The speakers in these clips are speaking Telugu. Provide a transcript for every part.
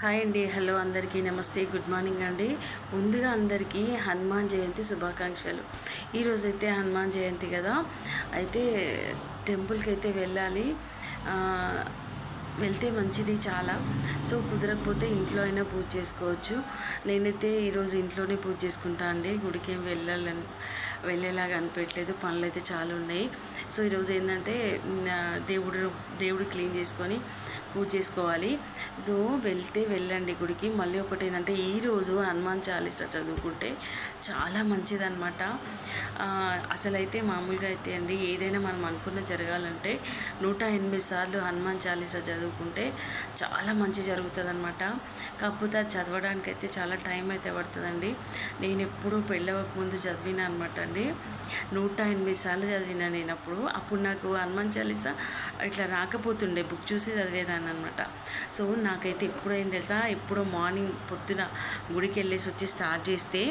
హాయ్ అండి, హలో అందరికీ నమస్తే, గుడ్ మార్నింగ్ అండి. ముందుగా అందరికీ హనుమాన్ జయంతి శుభాకాంక్షలు. ఈరోజైతే హనుమాన్ జయంతి కదా, అయితే టెంపుల్కి అయితే వెళ్ళాలి. వెళ్తే మంచిది చాలా. సో కుదరకపోతే ఇంట్లో అయినా పూజ చేసుకోవచ్చు. నేనైతే ఈరోజు ఇంట్లోనే పూజ చేసుకుంటా అండి. గుడికి ఏం వెళ్ళేలాగా అనిపించలేదు, పనులు అయితే చాలా ఉన్నాయి. సో ఈరోజు ఏంటంటే దేవుడు క్లీన్ చేసుకొని పూజ చేసుకోవాలి. సో వెళ్ళండి గుడికి. మళ్ళీ ఒకటి ఏంటంటే ఈరోజు హనుమాన్ చాలీసా చదువుకుంటే చాలా మంచిదన్నమాట. అసలైతే మామూలుగా అయితే అండి, ఏదైనా మనం అనుకున్న జరగాలంటే 108 సార్లు హనుమాన్ చాలీసా చదువుకుంటే చాలా మంచి జరుగుతుంది అనమాట. కాకపోతే అది చదవడానికి అయితే చాలా టైం అయితే పడుతుందండి. నేను ఎప్పుడూ పెళ్ళవక ముందు చదివినా అనమాట అండి. 108 సార్లు చదివినా నేను. అప్పుడు నాకు హనుమాన్ చాలీసా ఇట్లా రాకపోతుండే, బుక్ చూసి చదివేదాన్ని అనమాట. సో నాకైతే ఎప్పుడైంది తెలుసా, ఎప్పుడో మార్నింగ్ పొద్దున గుడికి వెళ్ళేసి వచ్చి స్టార్ట్ చేస్తే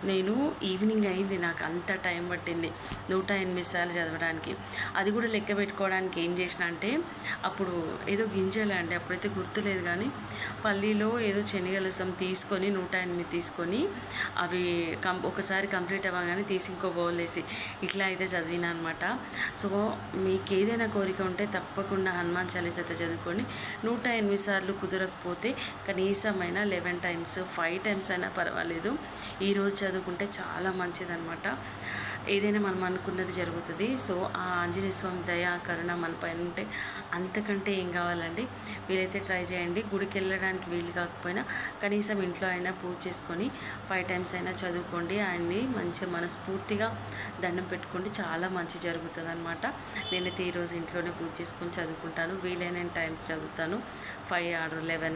నేను ఈవినింగ్ అయింది. నాకు అంత టైం పట్టింది 108 సార్లు చదవడానికి. అది కూడా లెక్క పెట్టుకోవడానికి ఏం చేసిన అంటే, అప్పుడు ఏదో గింజలు అండి, అప్పుడైతే గుర్తులేదు కానీ పల్లీలో ఏదో శనగలు తీసుకొని 108 తీసుకొని అవి ఒకసారి కంప్లీట్ అవ్వగానే తీసి ఇంకో బౌల్ వేసి ఇట్లా అయితే చదివినా అనమాట. సో మీకు ఏదైనా కోరిక ఉంటే తప్పకుండా హనుమాన్ చాలీసా అయితే చదువుకొని 108 సార్లు కుదరకపోతే కనీసమైన 11 టైమ్స్ 5 టైమ్స్ అయినా పర్వాలేదు ఈరోజు చదువుకుంటే చాలా మంచిదన్నమాట. ఏదైనా మనం అనుకున్నది జరుగుతుంది. సో ఆ ఆంజనేయ స్వామి దయ కరుణ మన పైన ఉంటే అంతకంటే ఏం కావాలండి. వీలైతే ట్రై చేయండి. గుడికి వెళ్ళడానికి వీలు కాకపోయినా కనీసం ఇంట్లో అయినా పూజ చేసుకొని 5 టైమ్స్ అయినా చదువుకోండి. ఆయన్ని మంచిగా మనస్ఫూర్తిగా దండం పెట్టుకోండి, చాలా మంచి జరుగుతుంది అనమాట. నేనైతే ఈరోజు ఇంట్లోనే పూజ చేసుకొని చదువుకుంటాను. వీలైన టైమ్స్ చదువుతాను, 5 or 11